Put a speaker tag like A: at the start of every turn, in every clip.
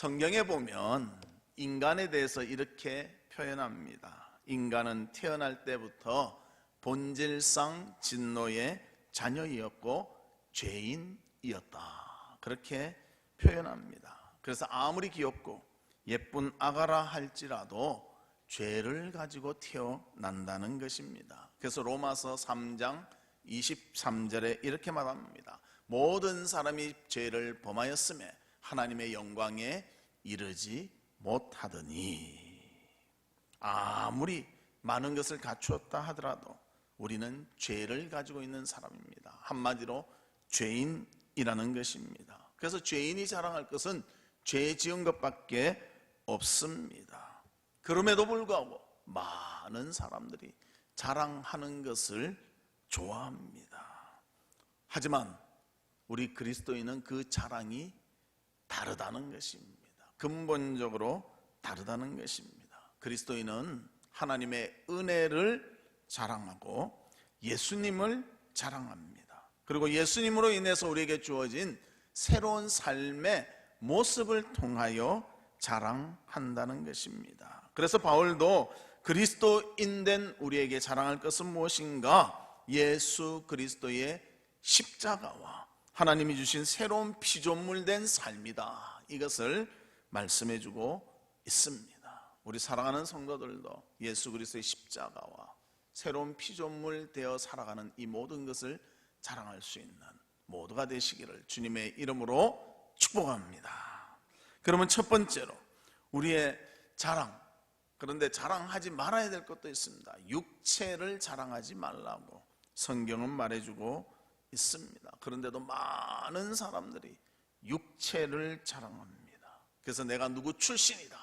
A: 성경에 보면 인간에 대해서 이렇게 표현합니다. 인간은 태어날 때부터 본질상 진노의 자녀이었고 죄인이었다, 그렇게 표현합니다. 그래서 아무리 귀엽고 예쁜 아가라 할지라도 죄를 가지고 태어난다는 것입니다. 그래서 로마서 3장 23절에 이렇게 말합니다. 모든 사람이 죄를 범하였음에 하나님의 영광에 이르지 못하더니, 아무리 많은 것을 갖추었다 하더라도 우리는 죄를 가지고 있는 사람입니다. 한마디로 죄인이라는 것입니다. 그래서 죄인이 자랑할 것은 죄 지은 것밖에 없습니다. 그럼에도 불구하고 많은 사람들이 자랑하는 것을 좋아합니다. 하지만 우리 그리스도인은 그 자랑이 다르다는 것입니다. 근본적으로 다르다는 것입니다. 그리스도인은 하나님의 은혜를 자랑하고 예수님을 자랑합니다. 그리고 예수님으로 인해서 우리에게 주어진 새로운 삶의 모습을 통하여 자랑한다는 것입니다. 그래서 바울도 그리스도인 된 우리에게 자랑할 것은 무엇인가? 예수 그리스도의 십자가와 하나님이 주신 새로운 피조물 된 삶이다, 이것을 말씀해 주고 있습니다. 우리 사랑하는 성도들도 예수 그리스도의 십자가와 새로운 피조물 되어 살아가는 이 모든 것을 자랑할 수 있는 모두가 되시기를 주님의 이름으로 축복합니다. 그러면 첫 번째로 우리의 자랑, 그런데 자랑하지 말아야 될 것도 있습니다. 육체를 자랑하지 말라고 성경은 말해주고 있습니다. 그런데도 많은 사람들이 육체를 자랑합니다. 그래서 내가 누구 출신이다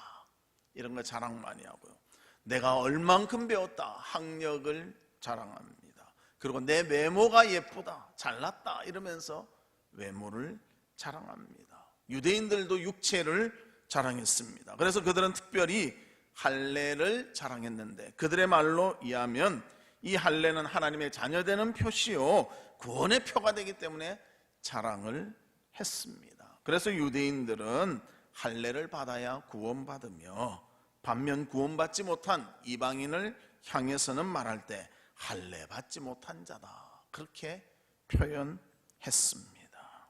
A: 이런 거 자랑 많이 하고요, 내가 얼만큼 배웠다 학력을 자랑합니다. 그리고 내 외모가 예쁘다 잘났다 이러면서 외모를 자랑합니다. 유대인들도 육체를 자랑했습니다. 그래서 그들은 특별히 할례를 자랑했는데, 그들의 말로 의하면 이 할례는 하나님의 자녀되는 표시요 구원의 표가 되기 때문에 자랑을 했습니다. 그래서 유대인들은 할례를 받아야 구원받으며, 반면 구원받지 못한 이방인을 향해서는 말할 때 할례 받지 못한 자다, 그렇게 표현했습니다.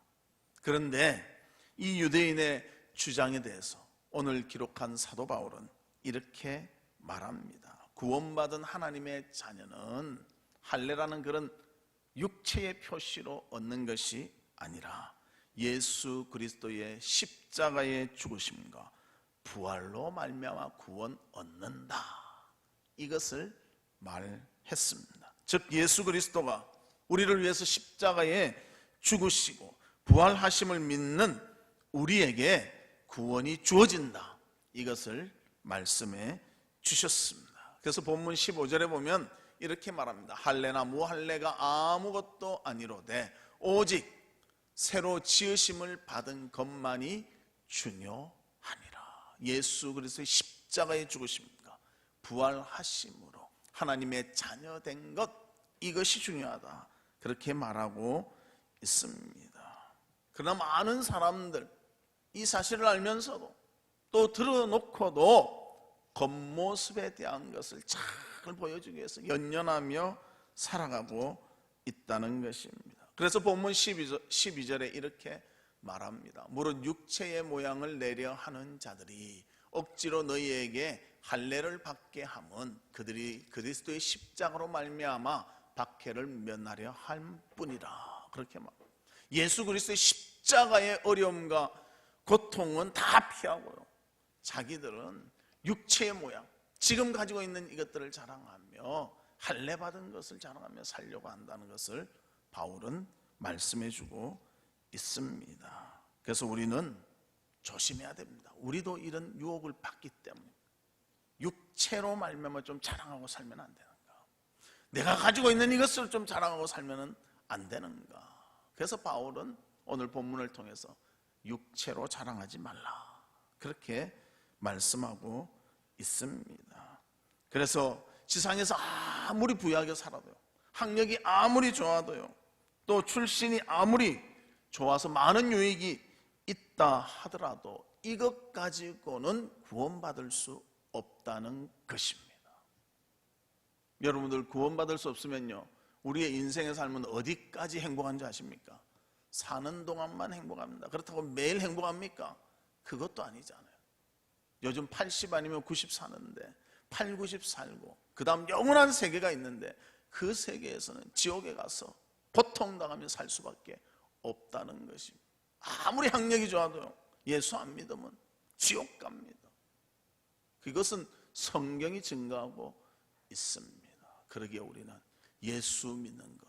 A: 그런데 이 유대인의 주장에 대해서 오늘 기록한 사도 바울은 이렇게 말합니다. 구원받은 하나님의 자녀는 할례라는 그런 육체의 표시로 얻는 것이 아니라 예수 그리스도의 십자가의 죽으심과 부활로 말미암아 구원 얻는다, 이것을 말했습니다. 즉 예수 그리스도가 우리를 위해서 십자가에 죽으시고 부활하심을 믿는 우리에게 구원이 주어진다, 이것을 말씀해 주셨습니다. 그래서 본문 15절에 보면 이렇게 말합니다. 할례나 무할례가 아무것도 아니로되 오직 새로 지으심을 받은 것만이 중요하니라. 예수 그리스도의 십자가의 죽으심과 부활하심으로 하나님의 자녀된 것, 이것이 중요하다, 그렇게 말하고 있습니다. 그러나 많은 사람들 이 사실을 알면서도 또 들어놓고도 겉모습에 대한 것을 잘 보여주기 위해서 연연하며 살아가고 있다는 것입니다. 그래서 본문 12절에 이렇게 말합니다. 무릇 육체의 모양을 내려 하는 자들이 억지로 너희에게 할례를 받게 함은 그들이 그리스도의 십자가로 말미암아 박해를 면하려 할 뿐이라, 그렇게 말합니다. 예수 그리스도의 십자가의 어려움과 고통은 다 피하고요, 자기들은 육체의 모양, 지금 가지고 있는 이것들을 자랑하며 할례 받은 것을 자랑하며 살려고 한다는 것을 바울은 말씀해 주고 있습니다. 그래서 우리는 조심해야 됩니다. 우리도 이런 유혹을 받기 때문에 육체로 말미암아 좀 자랑하고 살면 안 되는가, 내가 가지고 있는 이것을 좀 자랑하고 살면 안 되는가. 그래서 바울은 오늘 본문을 통해서 육체로 자랑하지 말라, 그렇게 말씀하고 있습니다. 그래서 지상에서 아무리 부유하게 살아도요, 학력이 아무리 좋아도요, 또 출신이 아무리 좋아서 많은 유익이 있다 하더라도 이것 가지고는 구원받을 수 없다는 것입니다. 여러분들 구원받을 수 없으면요, 우리의 인생의 삶은 어디까지 행복한지 아십니까? 사는 동안만 행복합니다. 그렇다고 매일 행복합니까? 그것도 아니잖아요. 요즘 80 아니면 90 사는데 8, 90 살고 그 다음 영원한 세계가 있는데 그 세계에서는 지옥에 가서 고통당하며 살 수밖에 없다는 것입니다. 아무리 학력이 좋아도요, 예수 안 믿으면 지옥 갑니다. 그것은 성경이 증거하고 있습니다. 그러기에 우리는 예수 믿는 것,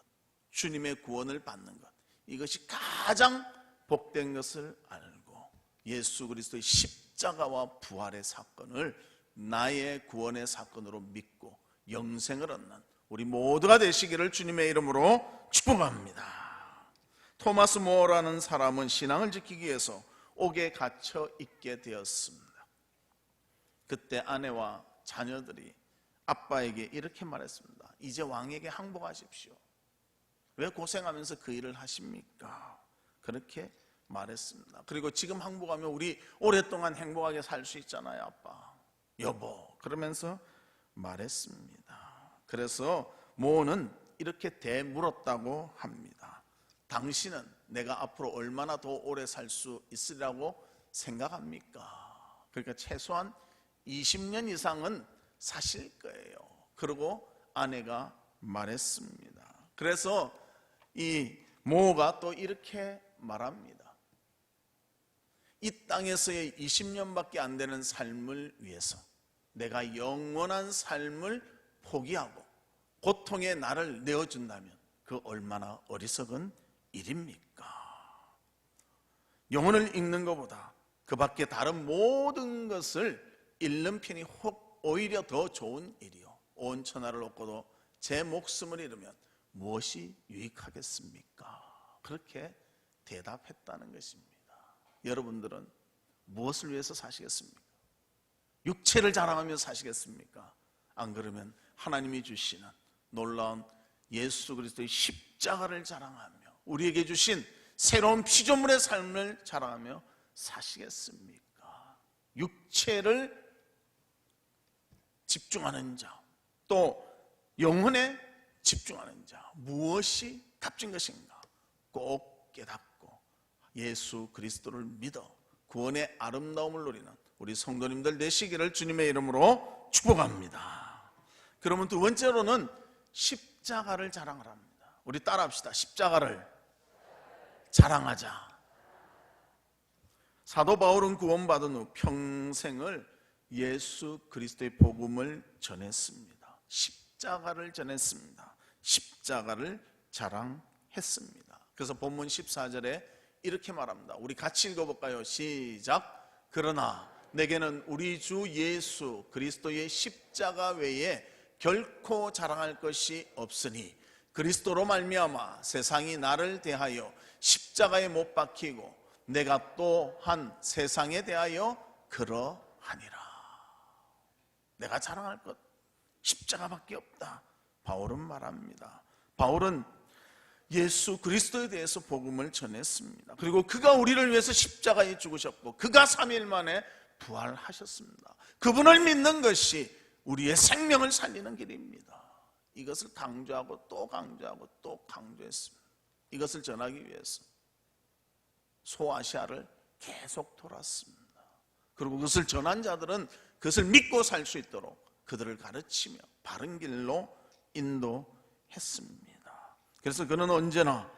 A: 주님의 구원을 받는 것, 이것이 가장 복된 것을 알고 예수 그리스도의 십자가와 부활의 사건을 나의 구원의 사건으로 믿고 영생을 얻는 우리 모두가 되시기를 주님의 이름으로 축복합니다. 토마스 모어라는 사람은 신앙을 지키기 위해서 옥에 갇혀 있게 되었습니다. 그때 아내와 자녀들이 아빠에게 이렇게 말했습니다. 이제 왕에게 항복하십시오. 왜 고생하면서 그 일을 하십니까? 그렇게 말했습니다. 그리고 지금 항복하면 우리 오랫동안 행복하게 살 수 있잖아요, 아빠, 여보, 그러면서 말했습니다. 그래서 모어는 이렇게 되물었다고 합니다. 당신은 내가 앞으로 얼마나 더 오래 살 수 있으리라고 생각합니까? 그러니까 최소한 20년 이상은 사실 거예요. 그리고 아내가 말했습니다. 그래서 이 모어가 또 이렇게 말합니다. 이 땅에서의 20년밖에 안 되는 삶을 위해서 내가 영원한 삶을 포기하고 고통의 나를 내어준다면 그 얼마나 어리석은 일입니까? 영혼을 잃는 것보다 그 밖에 다른 모든 것을 잃는 편이 오히려 더 좋은 일이요, 온 천하를 얻고도 제 목숨을 잃으면 무엇이 유익하겠습니까? 그렇게 대답했다는 것입니다. 여러분들은 무엇을 위해서 사시겠습니까? 육체를 자랑하며 사시겠습니까? 안 그러면 하나님이 주시는 놀라운 예수 그리스도의 십자가를 자랑하며 우리에게 주신 새로운 피조물의 삶을 자랑하며 사시겠습니까? 육체를 집중하는 자, 또 영혼에 집중하는 자, 무엇이 값진 것인가 꼭 깨닫고 예수 그리스도를 믿어 구원의 아름다움을 누리는 우리 성도님들 되시기를 주님의 이름으로 축복합니다. 그러면 두 번째로는 십자가를 자랑하랍니다. 우리 따라합시다. 십자가를 자랑하자. 사도 바울은 구원받은 후 평생을 예수 그리스도의 복음을 전했습니다. 십자가를 전했습니다. 십자가를 자랑했습니다. 그래서 본문 14절에 이렇게 말합니다. 우리 같이 읽어볼까요? 시작. 그러나 내게는 우리 주 예수 그리스도의 십자가 외에 결코 자랑할 것이 없으니 그리스도로 말미암아 세상이 나를 대하여 십자가에 못 박히고 내가 또한 세상에 대하여 그러하니라. 내가 자랑할 것 십자가밖에 없다, 바울은 말합니다. 바울은 예수 그리스도에 대해서 복음을 전했습니다. 그리고 그가 우리를 위해서 십자가에 죽으셨고 그가 3일 만에 부활하셨습니다. 그분을 믿는 것이 우리의 생명을 살리는 길입니다. 이것을 강조하고 또 강조하고 또 강조했습니다. 이것을 전하기 위해서 소아시아를 계속 돌았습니다. 그리고 그것을 전한 자들은 그것을 믿고 살 수 있도록 그들을 가르치며 바른 길로 인도했습니다. 그래서 그는 언제나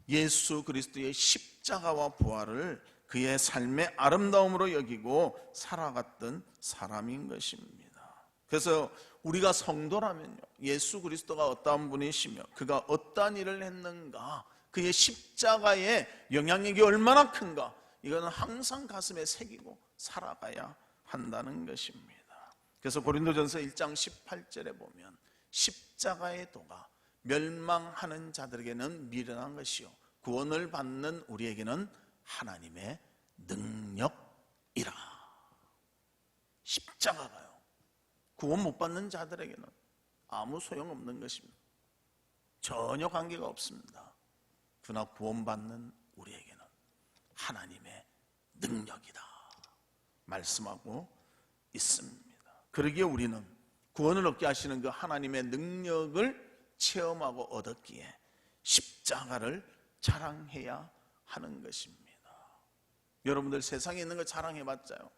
A: 예수 그리스도의 십자가와 부활을 그의 삶의 아름다움으로 여기고 살아갔던 사람인 것입니다. 그래서 우리가 성도라면요, 예수 그리스도가 어떠한 분이시며 그가 어떠한 일을 했는가, 그의 십자가의 영향력이 얼마나 큰가, 이거는 항상 가슴에 새기고 살아가야 한다는 것입니다. 그래서 고린도전서 1장 18절에 보면 십자가의 도가 멸망하는 자들에게는 미련한 것이요 구원을 받는 우리에게는 하나님의 능력이라. 십자가가요, 구원 못 받는 자들에게는 아무 소용없는 것입니다. 전혀 관계가 없습니다. 그러나 구원받는 우리에게는 하나님의 능력이다 말씀하고 있습니다. 그러기에 우리는 구원을 얻게 하시는 그 하나님의 능력을 체험하고 얻었기에 십자가를 자랑해야 하는 것입니다. 여러분들 세상에 있는 거 자랑해봤자요,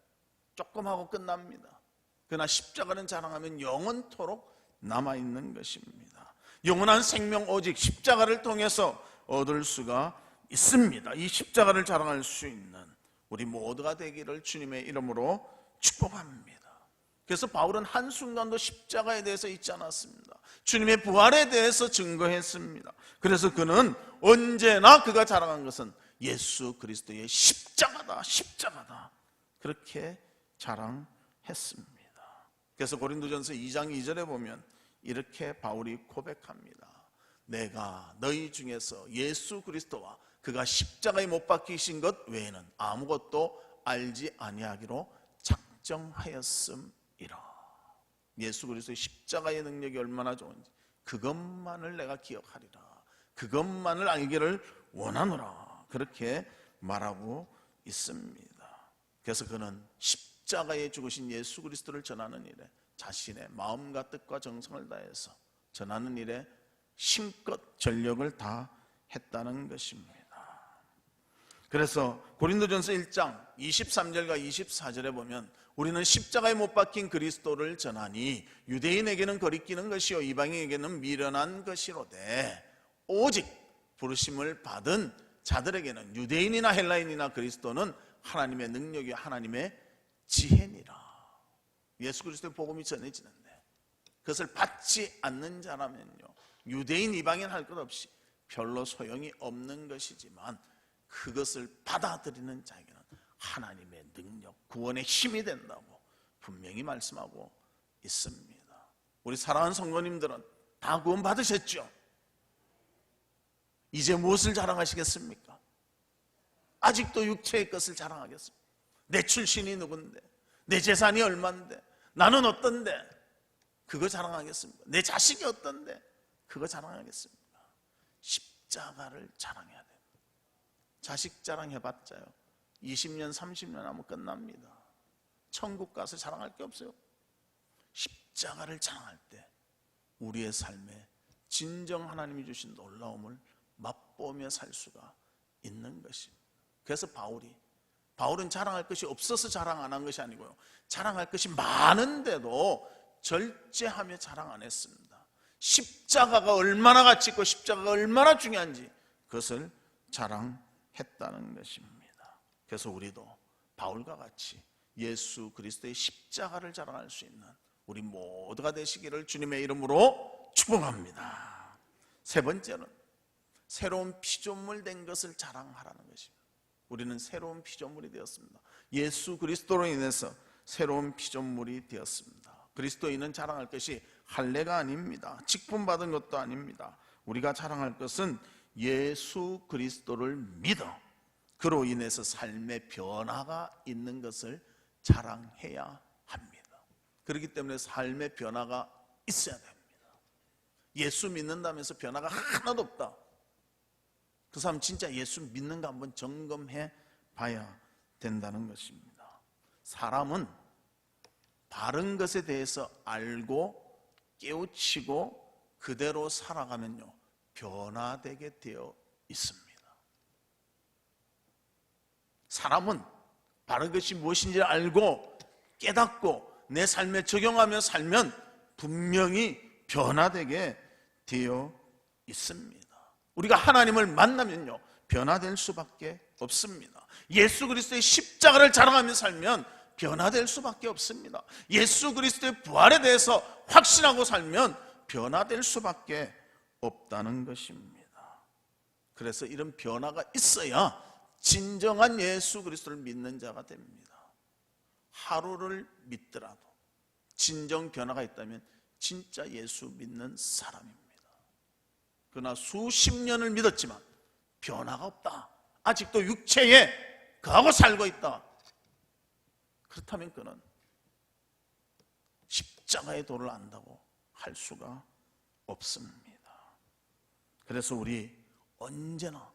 A: 조금 하고 끝납니다. 그러나 십자가는 자랑하면 영원토록 남아있는 것입니다. 영원한 생명 오직 십자가를 통해서 얻을 수가 있습니다. 이 십자가를 자랑할 수 있는 우리 모두가 되기를 주님의 이름으로 축복합니다. 그래서 바울은 한순간도 십자가에 대해서 잊지 않았습니다. 주님의 부활에 대해서 증거했습니다. 그래서 그는 언제나 그가 자랑한 것은 예수 그리스도의 십자가다, 십자가다, 그렇게 자랑했습니다. 그래서 고린도전서 2장 2절에 보면 이렇게 바울이 고백합니다. 내가 너희 중에서 예수 그리스도와 그가 십자가에 못 박히신 것 외에는 아무것도 알지 아니하기로 작정하였음이라. 예수 그리스도의 십자가의 능력이 얼마나 좋은지 그것만을 내가 기억하리라, 그것만을 알기를 원하노라, 그렇게 말하고 있습니다. 그래서 그는 십자가에 죽으신 예수 그리스도를 전하는 일에 자신의 마음과 뜻과 정성을 다해서 전하는 일에 힘껏 전력을 다했다는 것입니다. 그래서 고린도전서 1장 23절과 24절에 보면 우리는 십자가에 못 박힌 그리스도를 전하니 유대인에게는 거리끼는 것이요 이방인에게는 미련한 것이로되 오직 부르심을 받은 자들에게는 유대인이나 헬라인이나 그리스도는 하나님의 능력이 하나님의 지혜니라. 예수 그리스도의 복음이 전해지는데 그것을 받지 않는 자라면요, 유대인 이방인 할 것 없이 별로 소용이 없는 것이지만 그것을 받아들이는 자에게는 하나님의 능력, 구원의 힘이 된다고 분명히 말씀하고 있습니다. 우리 사랑하는 성도님들은 다 구원 받으셨죠? 이제 무엇을 자랑하시겠습니까? 아직도 육체의 것을 자랑하겠습니까? 내 출신이 누군데, 내 재산이 얼만데, 나는 어떤데, 그거 자랑하겠습니까? 내 자식이 어떤데, 그거 자랑하겠습니까? 십자가를 자랑해야 돼요. 자식 자랑해봤자요 20년 30년 하면 끝납니다. 천국 가서 자랑할 게 없어요. 십자가를 자랑할 때 우리의 삶에 진정 하나님이 주신 놀라움을 맛보며 살 수가 있는 것입니다. 그래서 바울은 자랑할 것이 없어서 자랑 안 한 것이 아니고요, 자랑할 것이 많은데도 절제하며 자랑 안 했습니다. 십자가가 얼마나 가치 있고 십자가가 얼마나 중요한지 그것을 자랑했다는 것입니다. 그래서 우리도 바울과 같이 예수 그리스도의 십자가를 자랑할 수 있는 우리 모두가 되시기를 주님의 이름으로 축복합니다. 세 번째는 새로운 피조물 된 것을 자랑하라는 것입니다. 우리는 새로운 피조물이 되었습니다. 예수 그리스도로 인해서 새로운 피조물이 되었습니다. 그리스도인은 자랑할 것이 할례가 아닙니다. 직분받은 것도 아닙니다. 우리가 자랑할 것은 예수 그리스도를 믿어 그로 인해서 삶의 변화가 있는 것을 자랑해야 합니다. 그렇기 때문에 삶의 변화가 있어야 됩니다. 예수 믿는다면서 변화가 하나도 없다, 그 사람 진짜 예수 믿는가 한번 점검해 봐야 된다는 것입니다. 사람은 바른 것에 대해서 알고 깨우치고 그대로 살아가면요 변화되게 되어 있습니다. 사람은 바른 것이 무엇인지 알고 깨닫고 내 삶에 적용하며 살면 분명히 변화되게 되어 있습니다. 우리가 하나님을 만나면요 변화될 수밖에 없습니다. 예수 그리스도의 십자가를 자랑하며 살면 변화될 수밖에 없습니다. 예수 그리스도의 부활에 대해서 확신하고 살면 변화될 수밖에 없다는 것입니다. 그래서 이런 변화가 있어야 진정한 예수 그리스도를 믿는 자가 됩니다. 하루를 믿더라도 진정 변화가 있다면 진짜 예수 믿는 사람입니다. 그러나 수십 년을 믿었지만 변화가 없다, 아직도 육체에 거하고 살고 있다, 그렇다면 그는 십자가의 도를 안다고 할 수가 없습니다. 그래서 우리 언제나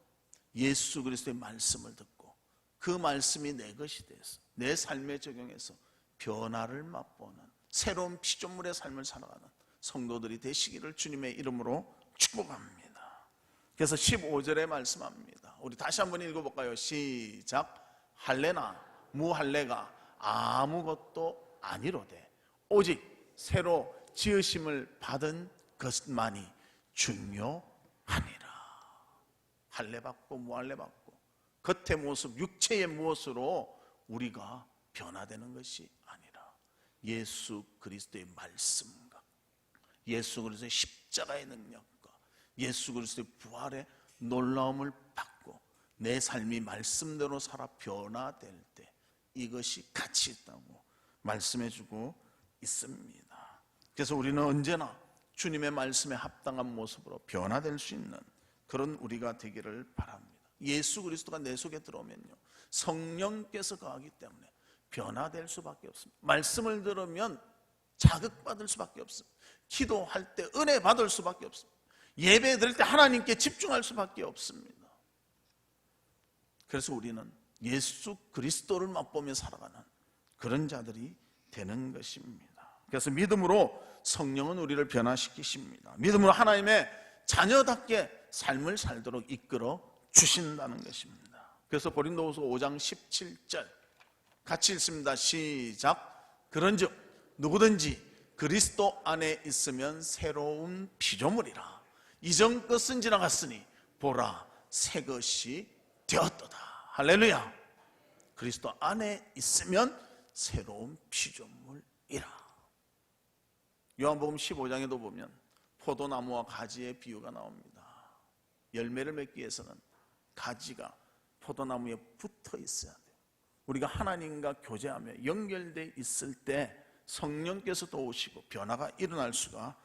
A: 예수 그리스도의 말씀을 듣고 그 말씀이 내 것이 돼서 내 삶에 적용해서 변화를 맛보는 새로운 피조물의 삶을 살아가는 성도들이 되시기를 주님의 이름으로 축복합니다. 그래서 15절에 말씀합니다. 우리 다시 한번 읽어볼까요? 시작. 할례나 무할례가 아무것도 아니로되 오직 새로 지으심을 받은 것만이 중요하니라. 할례 받고 무할례 받고 겉의 모습, 육체의 무엇으로 우리가 변화되는 것이 아니라 예수 그리스도의 말씀과 예수 그리스도의 십자가의 능력과 예수 그리스도의 부활의 놀라움을 받고 내 삶이 말씀대로 살아 변화될 때 이것이 가치 있다고 말씀해주고 있습니다. 그래서 우리는 언제나 주님의 말씀에 합당한 모습으로 변화될 수 있는 그런 우리가 되기를 바랍니다. 예수 그리스도가 내 속에 들어오면요, 성령께서 거하기 때문에 변화될 수밖에 없습니다. 말씀을 들으면 자극받을 수밖에 없습니다. 기도할 때 은혜 받을 수밖에 없습니다. 예배 드릴 때 하나님께 집중할 수밖에 없습니다. 그래서 우리는 예수 그리스도를 맛보며 살아가는 그런 자들이 되는 것입니다. 그래서 믿음으로 성령은 우리를 변화시키십니다. 믿음으로 하나님의 자녀답게 삶을 살도록 이끌어 주신다는 것입니다. 그래서 고린도후서 5장 17절 같이 읽습니다. 시작. 그런즉 누구든지 그리스도 안에 있으면 새로운 피조물이라. 이전 것은 지나갔으니 보라 새 것이 되었도다. 할렐루야. 그리스도 안에 있으면 새로운 피조물이라. 요한복음 15장에도 보면 포도나무와 가지의 비유가 나옵니다. 열매를 맺기 위해서는 가지가 포도나무에 붙어 있어야 돼요. 우리가 하나님과 교제하며 연결되어 있을 때 성령께서도 오시고 변화가 일어날 수가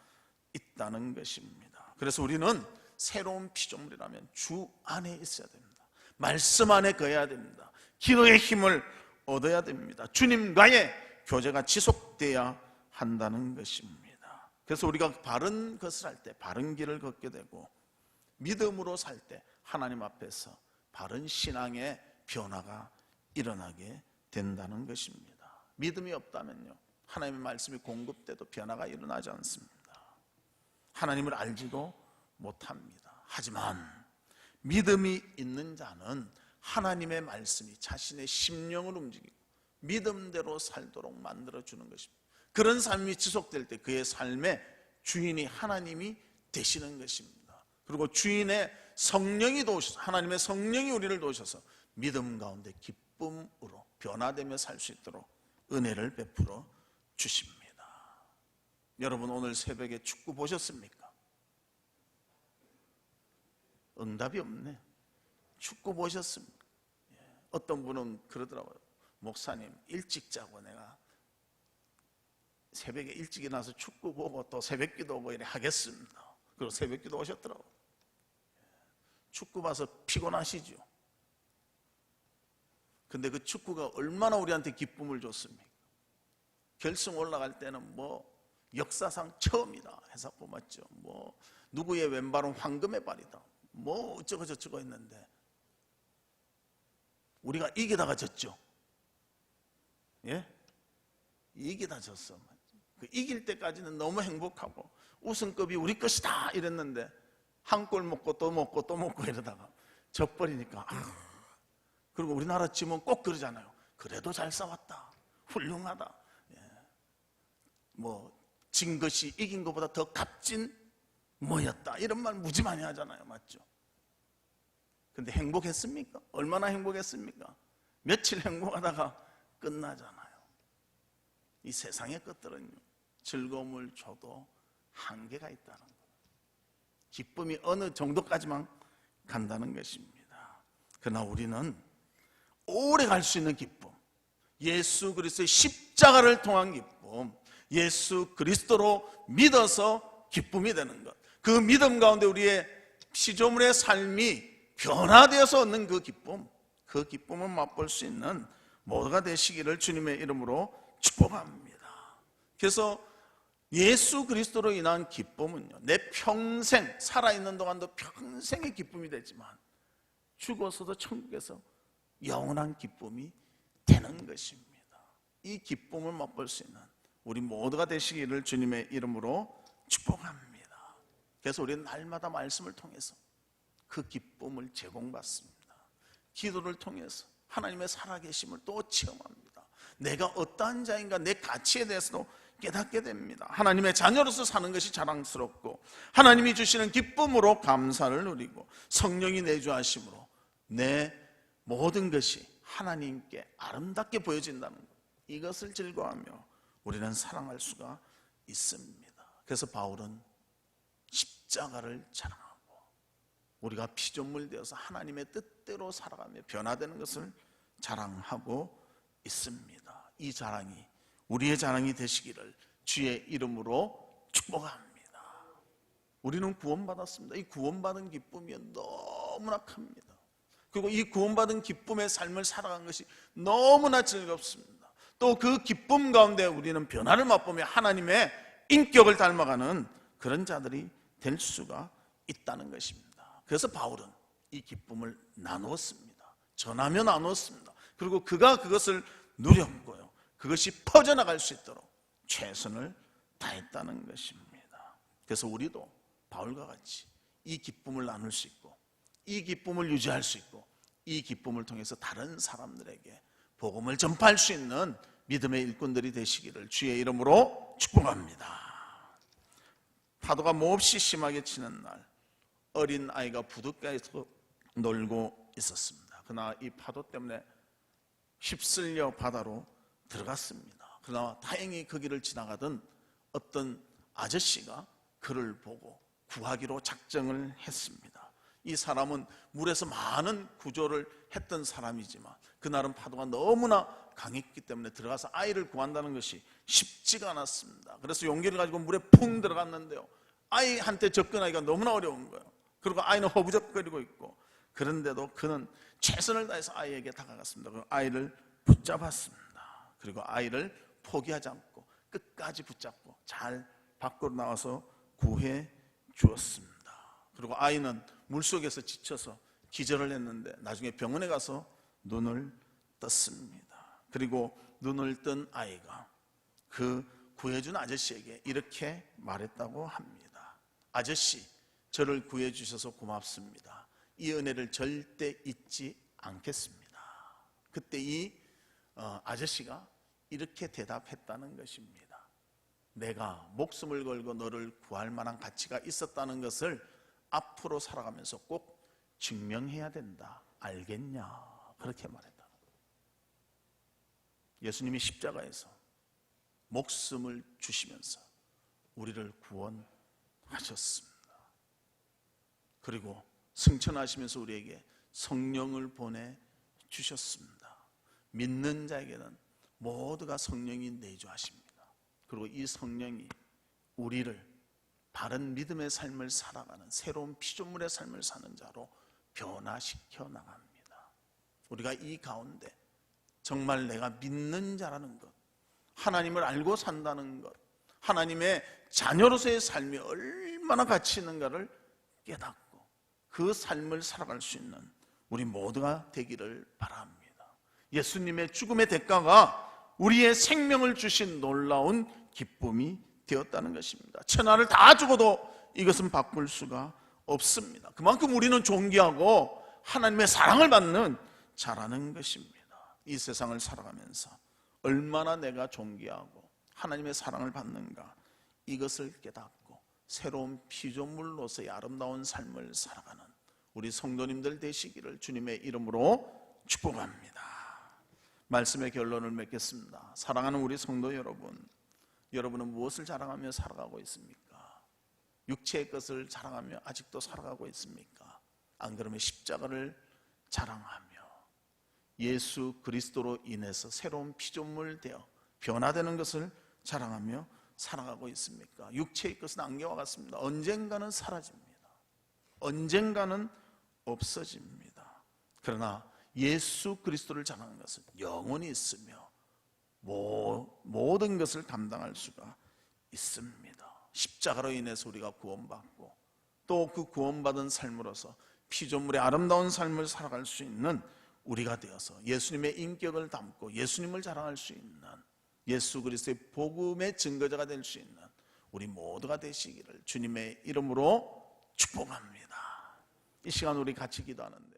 A: 있다는 것입니다. 그래서 우리는 새로운 피조물이라면 주 안에 있어야 됩니다. 말씀 안에 거해야 됩니다. 기도의 힘을 얻어야 됩니다. 주님과의 교제가 지속돼야 한다는 것입니다. 그래서 우리가 바른 것을 할 때 바른 길을 걷게 되고 믿음으로 살 때 하나님 앞에서 바른 신앙의 변화가 일어나게 된다는 것입니다. 믿음이 없다면요, 하나님의 말씀이 공급돼도 변화가 일어나지 않습니다. 하나님을 알지도 못합니다. 하지만 믿음이 있는 자는 하나님의 말씀이 자신의 심령을 움직이고 믿음대로 살도록 만들어주는 것입니다. 그런 삶이 지속될 때 그의 삶의 주인이 하나님이 되시는 것입니다. 그리고 주인의 성령이 도우셔서 하나님의 성령이 우리를 도우셔서 믿음 가운데 기쁨으로 변화되며 살 수 있도록 은혜를 베풀어 주십니다. 여러분 오늘 새벽에 축구 보셨습니까? 응답이 없네. 축구 보셨습니까? 어떤 분은 그러더라고요. 목사님 일찍 자고 내가 새벽에 일찍 일어나서 축구 보고 또 새벽기도 오고 이래 하겠습니다. 그리고 새벽기도 오셨더라고요. 축구 봐서 피곤하시죠? 근데 그 축구가 얼마나 우리한테 기쁨을 줬습니까? 결승 올라갈 때는 뭐 역사상 처음이다 해서 뽑았죠. 뭐 누구의 왼발은 황금의 발이다 뭐 어쩌고 저쩌고 했는데 우리가 이기다가 졌죠. 예? 이기다 졌어. 그 이길 때까지는 너무 행복하고 우승급이 우리 것이다 이랬는데 한 골 먹고 또 먹고 또 먹고 이러다가 져버리니까 그리고 우리나라 팀은 꼭 그러잖아요. 그래도 잘 싸웠다. 훌륭하다. 뭐 진 것이 이긴 것보다 더 값진 뭐였다. 이런 말 무지 많이 하잖아요. 맞죠? 근데 행복했습니까? 얼마나 행복했습니까? 며칠 행복하다가 끝나잖아요. 이 세상의 것들은요, 즐거움을 줘도 한계가 있다는 거예요. 기쁨이 어느 정도까지만 간다는 것입니다. 그러나 우리는 오래 갈 수 있는 기쁨, 예수 그리스도의 십자가를 통한 기쁨, 예수 그리스도로 믿어서 기쁨이 되는 것, 그 믿음 가운데 우리의 피조물의 삶이 변화되어서 얻는 그 기쁨은 맛볼 수 있는 모두가 되시기를 주님의 이름으로 축복합니다. 그래서 예수 그리스도로 인한 기쁨은요, 내 평생 살아있는 동안도 평생의 기쁨이 되지만 죽어서도 천국에서 영원한 기쁨이 되는 것입니다. 이 기쁨을 맛볼 수 있는 우리 모두가 되시기를 주님의 이름으로 축복합니다. 그래서 우리는 날마다 말씀을 통해서 그 기쁨을 제공받습니다. 기도를 통해서 하나님의 살아계심을 또 체험합니다. 내가 어떠한 자인가 내 가치에 대해서도 깨닫게 됩니다. 하나님의 자녀로서 사는 것이 자랑스럽고 하나님이 주시는 기쁨으로 감사를 누리고 성령이 내주하심으로 내 모든 것이 하나님께 아름답게 보여진다는 것, 이것을 즐거워하며 우리는 사랑할 수가 있습니다. 그래서 바울은 십자가를 자랑하고 우리가 피조물 되어서 하나님의 뜻대로 살아가며 변화되는 것을 자랑하고 있습니다. 이 자랑이 우리의 자랑이 되시기를 주의 이름으로 축복합니다. 우리는 구원받았습니다. 이 구원받은 기쁨이 너무나 큽니다. 그리고 이 구원받은 기쁨의 삶을 살아간 것이 너무나 즐겁습니다. 또 그 기쁨 가운데 우리는 변화를 맛보며 하나님의 인격을 닮아가는 그런 자들이 될 수가 있다는 것입니다. 그래서 바울은 이 기쁨을 나누었습니다. 전하며 나누었습니다. 그리고 그가 그것을 누렸고요, 그것이 퍼져나갈 수 있도록 최선을 다했다는 것입니다. 그래서 우리도 바울과 같이 이 기쁨을 나눌 수 있고 이 기쁨을 유지할 수 있고 이 기쁨을 통해서 다른 사람들에게 복음을 전파할 수 있는 믿음의 일꾼들이 되시기를 주의 이름으로 축복합니다. 파도가 몹시 심하게 치는 날, 어린 아이가 부둣가에서 놀고 있었습니다. 그러나 이 파도 때문에 휩쓸려 바다로 들어갔습니다. 그러나 다행히 그 길을 지나가던 어떤 아저씨가 그를 보고 구하기로 작정을 했습니다. 이 사람은 물에서 많은 구조를 했던 사람이지만 그날은 파도가 너무나 강했기 때문에 들어가서 아이를 구한다는 것이 쉽지가 않았습니다. 그래서 용기를 가지고 물에 풍 들어갔는데요, 아이한테 접근하기가 너무나 어려운 거예요. 그리고 아이는 허부적거리고 있고, 그런데도 그는 최선을 다해서 아이에게 다가갔습니다. 그 아이를 붙잡았습니다. 그리고 아이를 포기하지 않고 끝까지 붙잡고 잘 밖으로 나와서 구해 주었습니다. 그리고 아이는 물속에서 지쳐서 기절을 했는데 나중에 병원에 가서 눈을 떴습니다. 그리고 눈을 뜬 아이가 그 구해준 아저씨에게 이렇게 말했다고 합니다. 아저씨, 저를 구해주셔서 고맙습니다. 이 은혜를 절대 잊지 않겠습니다. 그때 이 아저씨가 이렇게 대답했다는 것입니다. 내가 목숨을 걸고 너를 구할 만한 가치가 있었다는 것을 앞으로 살아가면서 꼭 증명해야 된다. 알겠냐? 그렇게 말했다. 예수님이 십자가에서 목숨을 주시면서 우리를 구원하셨습니다. 그리고 승천하시면서 우리에게 성령을 보내주셨습니다. 믿는 자에게는 모두가 성령이 내주하십니다. 그리고 이 성령이 우리를 바른 믿음의 삶을 살아가는 새로운 피조물의 삶을 사는 자로 변화시켜 나갑니다. 우리가 이 가운데 정말 내가 믿는 자라는 것, 하나님을 알고 산다는 것, 하나님의 자녀로서의 삶이 얼마나 가치 있는가를 깨닫고 그 삶을 살아갈 수 있는 우리 모두가 되기를 바랍니다. 예수님의 죽음의 대가가 우리의 생명을 주신 놀라운 기쁨이 되었다는 것입니다. 천하를 다 죽어도 이것은 바꿀 수가 없습니다. 그만큼 우리는 존귀하고 하나님의 사랑을 받는 자라는 것입니다. 이 세상을 살아가면서 얼마나 내가 존귀하고 하나님의 사랑을 받는가, 이것을 깨닫고 새로운 피조물로서의 아름다운 삶을 살아가는 우리 성도님들 되시기를 주님의 이름으로 축복합니다. 말씀의 결론을 맺겠습니다. 사랑하는 우리 성도 여러분, 여러분은 무엇을 자랑하며 살아가고 있습니까? 육체의 것을 자랑하며 아직도 살아가고 있습니까? 안 그러면 십자가를 자랑하며 예수 그리스도로 인해서 새로운 피조물 되어 변화되는 것을 자랑하며 살아가고 있습니까? 육체의 것은 안개와 같습니다. 언젠가는 사라집니다. 언젠가는 없어집니다. 그러나 예수 그리스도를 자랑하는 것은 영원히 있으며 모든 것을 감당할 수가 있습니다. 십자가로 인해서 우리가 구원받고 또 그 구원받은 삶으로서 피조물의 아름다운 삶을 살아갈 수 있는 우리가 되어서 예수님의 인격을 담고 예수님을 자랑할 수 있는 예수 그리스도의 복음의 증거자가 될 수 있는 우리 모두가 되시기를 주님의 이름으로 축복합니다. 이 시간 우리 같이 기도하는데